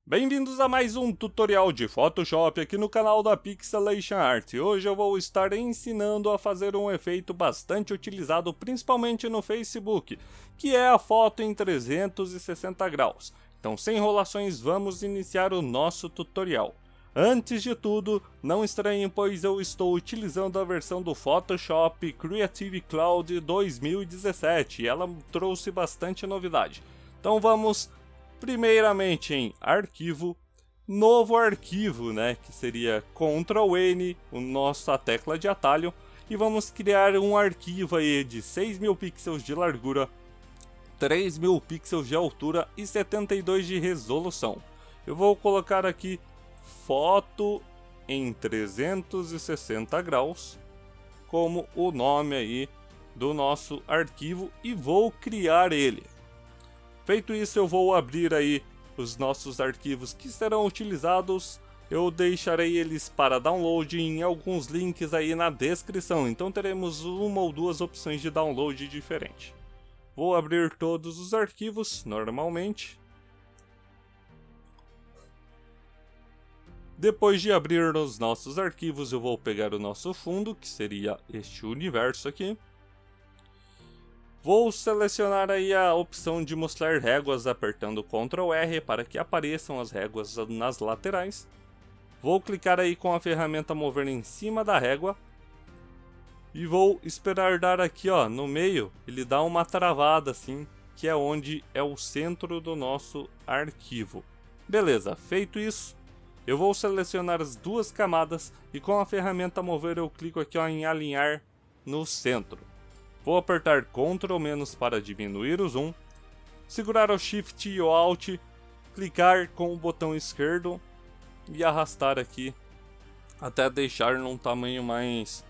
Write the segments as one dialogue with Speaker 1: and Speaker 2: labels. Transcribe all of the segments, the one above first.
Speaker 1: Bem-vindos a mais um tutorial de Photoshop aqui no canal da Pixelation Art. Hoje eu vou estar ensinando a fazer um efeito bastante utilizado principalmente no Facebook, que é a foto em 360 graus. Então, sem enrolações, vamos iniciar o nosso tutorial. Antes de tudo, não estranhem, pois eu estou utilizando a versão do Photoshop Creative Cloud 2017 e ela trouxe bastante novidade. Então vamos primeiramente em arquivo, novo arquivo, que seria Ctrl N, a tecla de atalho, e vamos criar um arquivo aí de 6.000 pixels de largura, 3.000 pixels de altura e 72 de resolução. Eu vou colocar aqui foto em 360 graus como o nome aí do nosso arquivo e vou criar ele. Feito isso, eu vou abrir aí os nossos arquivos que serão utilizados. Eu deixarei eles para download em alguns links aí na descrição. Então teremos uma ou duas opções de download diferente. Vou abrir todos os arquivos normalmente. Depois de abrir os nossos arquivos, eu vou pegar o nosso fundo, que seria este universo aqui. Vou selecionar aí a opção de mostrar réguas apertando Ctrl R para que apareçam as réguas nas laterais. Vou clicar aí com a ferramenta mover em cima da régua. E vou esperar dar aqui no meio, ele dá uma travada assim, que é onde é o centro do nosso arquivo. Beleza, feito isso, eu vou selecionar as duas camadas e com a ferramenta mover eu clico aqui em alinhar no centro. Vou apertar Ctrl- para diminuir o zoom, segurar o Shift e o Alt, clicar com o botão esquerdo e arrastar aqui até deixar num tamanho mais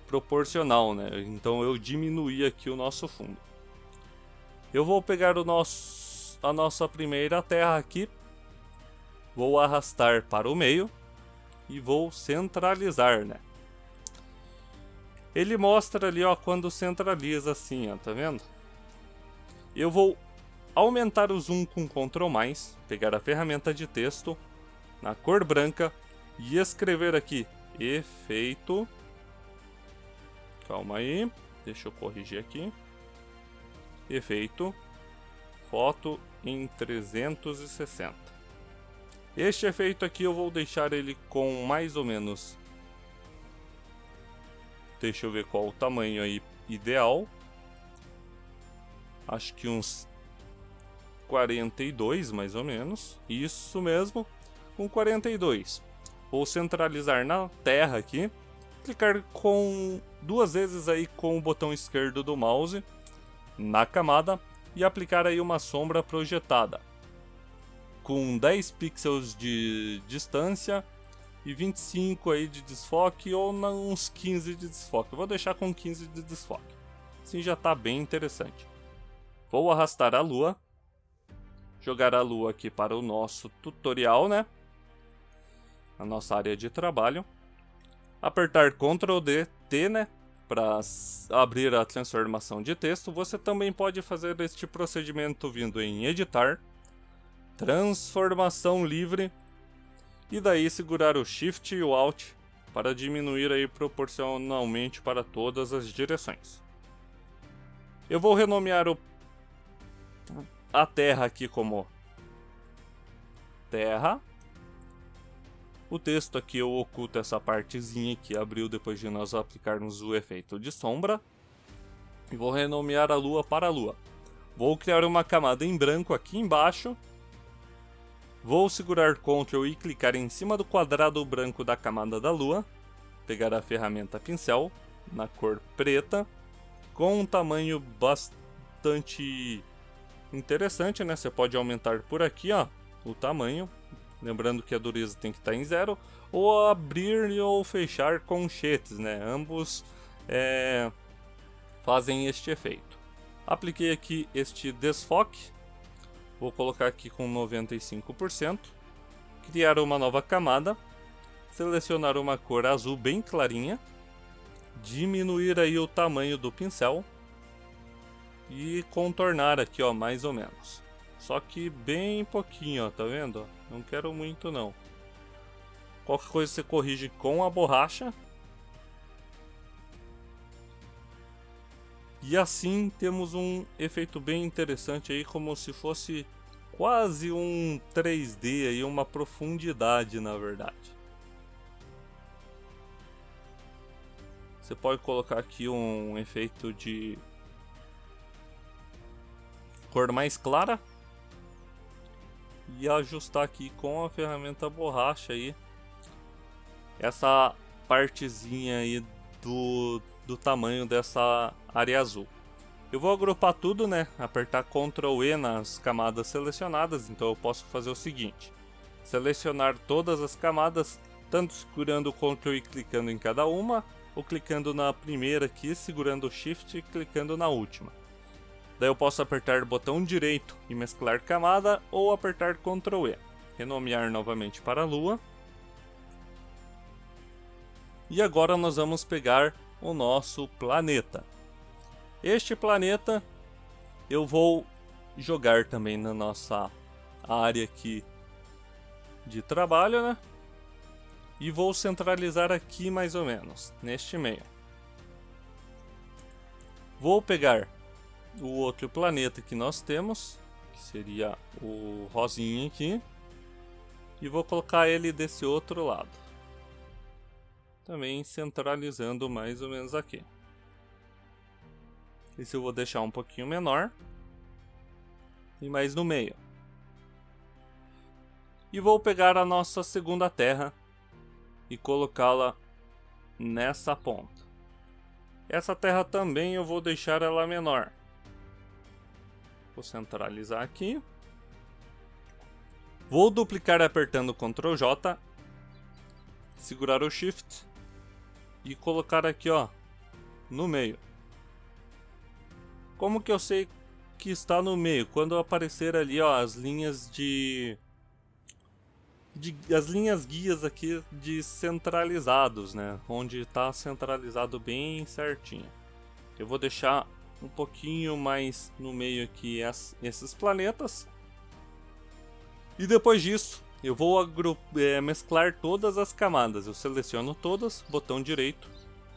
Speaker 1: proporcional, Então eu diminuí aqui o nosso fundo. Eu vou pegar a nossa primeira terra aqui, vou arrastar para o meio e vou centralizar, Ele mostra ali, quando centraliza assim, tá vendo? Eu vou aumentar o zoom com Ctrl+, pegar a ferramenta de texto, na cor branca, e escrever aqui, efeito. Calma aí, deixa eu corrigir aqui. Efeito, foto em 360. Este efeito aqui eu vou deixar ele com mais ou menos... Deixa eu ver qual o tamanho aí ideal. Acho que uns 42 mais ou menos. Isso mesmo, com 42. Vou centralizar na terra aqui. Clicar duas vezes aí com o botão esquerdo do mouse na camada e aplicar aí uma sombra projetada com 10 pixels de distância e 25 aí de desfoque ou uns 15 de desfoque. Eu vou deixar com 15 de desfoque. Assim já está bem interessante. Vou arrastar a lua. Jogar a lua aqui para o nosso tutorial, a nossa área de trabalho. Apertar Ctrl T, para abrir a transformação de texto. Você também pode fazer este procedimento vindo em editar, transformação livre. E daí segurar o Shift e o Alt para diminuir aí proporcionalmente para todas as direções. Eu vou renomear a terra aqui como terra. O texto aqui eu oculto essa partezinha que abriu depois de nós aplicarmos o efeito de sombra. E vou renomear a lua para lua. Vou criar uma camada em branco aqui embaixo. Vou segurar Ctrl e clicar em cima do quadrado branco da camada da lua, pegar a ferramenta pincel na cor preta, com um tamanho bastante interessante, Você pode aumentar por aqui, o tamanho, lembrando que a dureza tem que estar em 0, ou abrir ou fechar conchetes, Ambos fazem este efeito. Apliquei aqui este desfoque. Vou colocar aqui com 95%, criar uma nova camada, selecionar uma cor azul bem clarinha, diminuir aí o tamanho do pincel e contornar aqui mais ou menos. Só que bem pouquinho, ó, tá vendo? Não quero muito não. Qualquer coisa você corrige com a borracha. E assim temos um efeito bem interessante aí, como se fosse quase um 3D aí, uma profundidade na verdade. Você pode colocar aqui um efeito de cor mais clara e ajustar aqui com a ferramenta borracha aí essa partezinha aí do tamanho dessa área azul. Eu vou agrupar tudo, né? Apertar Ctrl E nas camadas selecionadas. Então eu posso fazer o seguinte: selecionar todas as camadas, tanto segurando o Ctrl e clicando em cada uma, ou clicando na primeira aqui, segurando o Shift e clicando na última. Daí eu posso apertar o botão direito e mesclar camada, ou apertar Ctrl E. Renomear novamente para a Lua. E agora nós vamos pegar o nosso planeta. Este planeta eu vou jogar também na nossa área aqui de trabalho, né? E vou centralizar aqui mais ou menos, neste meio. Vou pegar o outro planeta que nós temos, que seria o rosinha aqui, e vou colocar ele desse outro lado. Também centralizando mais ou menos aqui. Esse eu vou deixar um pouquinho menor. E mais no meio. E vou pegar a nossa segunda terra e colocá-la nessa ponta. Essa terra também eu vou deixar ela menor. Vou centralizar aqui. Vou duplicar apertando Ctrl J. Segurar o Shift. E colocar aqui, ó, no meio. Como que eu sei que está no meio? Quando aparecer ali, ó, as linhas as linhas guias aqui de centralizados, né? Onde está centralizado bem certinho. Eu vou deixar um pouquinho mais no meio aqui esses planetas. E depois disso, eu vou mesclar todas as camadas. Eu seleciono todas, botão direito,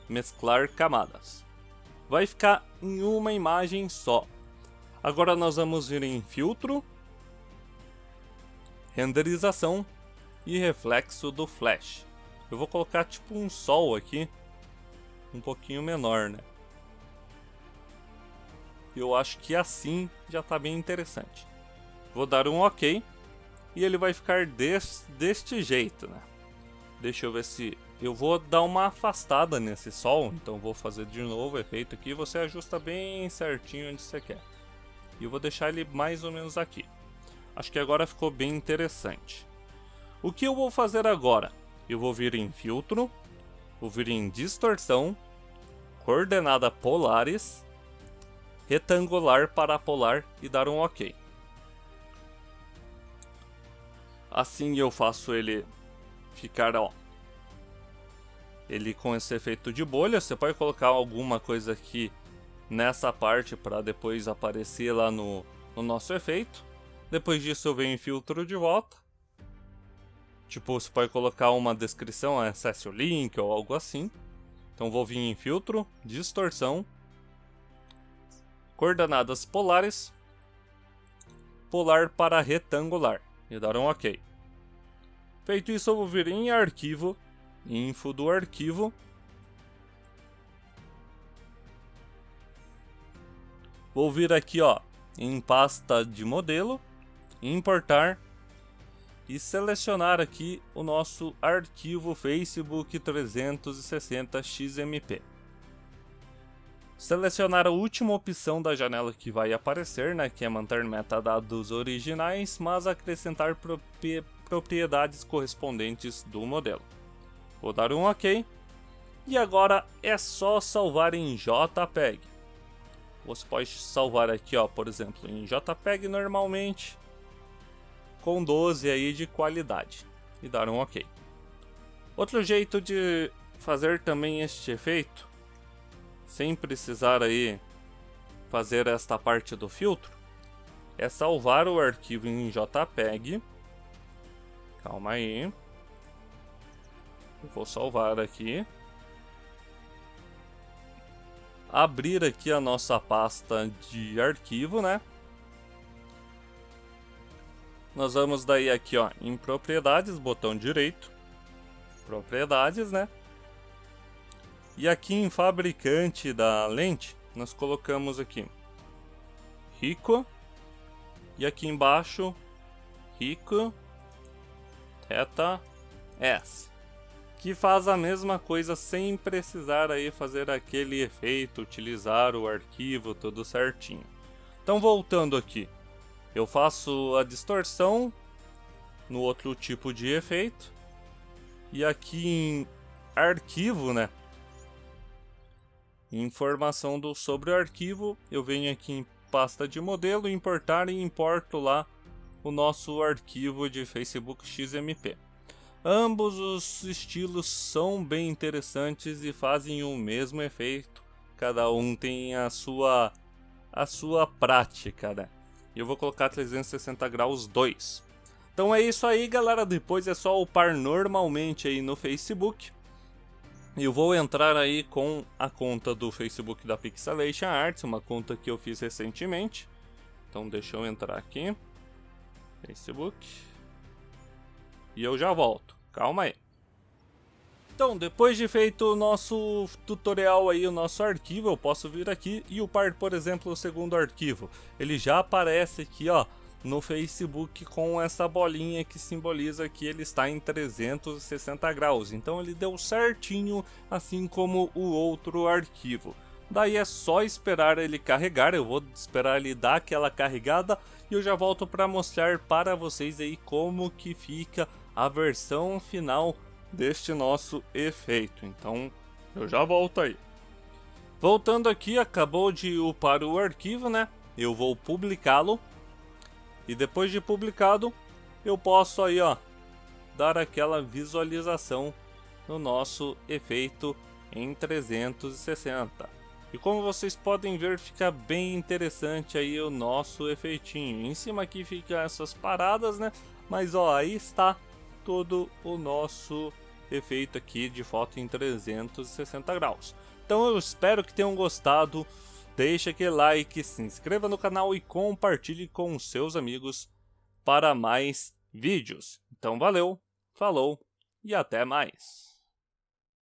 Speaker 1: mesclar camadas. Vai ficar em uma imagem só. Agora nós vamos vir em filtro, renderização e reflexo do flash. Eu vou colocar tipo um sol aqui, um pouquinho menor, né? Eu acho que assim já está bem interessante. Vou dar um OK. E ele vai ficar deste jeito, né? Deixa eu ver se... Eu vou dar uma afastada nesse sol. Então vou fazer de novo o efeito aqui. Você ajusta bem certinho onde você quer. E eu vou deixar ele mais ou menos aqui. Acho que agora ficou bem interessante. O que eu vou fazer agora? Eu vou vir em filtro. Vou vir em distorção. Coordenada polares. Retangular para polar e dar um OK. Assim eu faço ele ficar, ó, ele com esse efeito de bolha. Você pode colocar alguma coisa aqui nessa parte para depois aparecer lá no nosso efeito. Depois disso eu venho em filtro de volta. Tipo, você pode colocar uma descrição, acesse o link ou algo assim. Então vou vir em filtro, distorção, coordenadas polares, polar para retangular. E dar um OK. Feito isso, eu vou vir em arquivo, info do arquivo. Vou vir aqui, ó, em pasta de modelo, importar e selecionar aqui o nosso arquivo Facebook 360XMP. Selecionar a última opção da janela que vai aparecer, né, que é manter metadados originais, mas acrescentar propriedades correspondentes do modelo. Vou dar um OK. E agora é só salvar em JPEG. Você pode salvar aqui, ó, por exemplo, em JPEG normalmente, com 12 aí de qualidade. E dar um OK. Outro jeito de fazer também este efeito, sem precisar aí fazer esta parte do filtro, é salvar o arquivo em JPEG. Calma aí. Eu vou salvar aqui. Abrir aqui a nossa pasta de arquivo, né? Nós vamos daí aqui, ó, em propriedades, botão direito. Propriedades, né? E aqui em fabricante da lente, nós colocamos aqui Ricoh. E aqui embaixo, Ricoh Theta S, que faz a mesma coisa sem precisar aí fazer aquele efeito, utilizar o arquivo tudo certinho. Então voltando aqui, eu faço a distorção no outro tipo de efeito. E aqui em arquivo, né? Informação sobre o arquivo, eu venho aqui em pasta de modelo, importar e importo lá o nosso arquivo de Facebook XMP. Ambos os estilos são bem interessantes e fazem o mesmo efeito. Cada um tem a sua prática, né? Eu vou colocar 360 graus 2. Então é isso aí, galera. Depois é só upar normalmente aí no Facebook. Eu vou entrar aí com a conta do Facebook da Pixelation Arts, uma conta que eu fiz recentemente. Então deixa eu entrar aqui. Facebook. E eu já volto. Calma aí. Então, depois de feito o nosso tutorial aí, o nosso arquivo, eu posso vir aqui e upar, por exemplo, o segundo arquivo. Ele já aparece aqui, ó, no Facebook com essa bolinha que simboliza que ele está em 360 graus. Então ele deu certinho, assim como o outro arquivo. Daí é só esperar ele carregar, eu vou esperar ele dar aquela carregada e eu já volto para mostrar para vocês aí como que fica a versão final deste nosso efeito. Então eu já volto aí. Voltando aqui, acabou de upar o arquivo, né? Eu vou publicá-lo. E depois de publicado, eu posso aí, ó, dar aquela visualização no nosso efeito em 360. E como vocês podem ver, fica bem interessante aí o nosso efeitinho. Em cima aqui fica essas paradas, né? Mas ó, aí está todo o nosso efeito aqui de foto em 360 graus. Então eu espero que tenham gostado. Deixe aquele like, se inscreva no canal e compartilhe com seus amigos para mais vídeos. Então valeu, falou e até mais.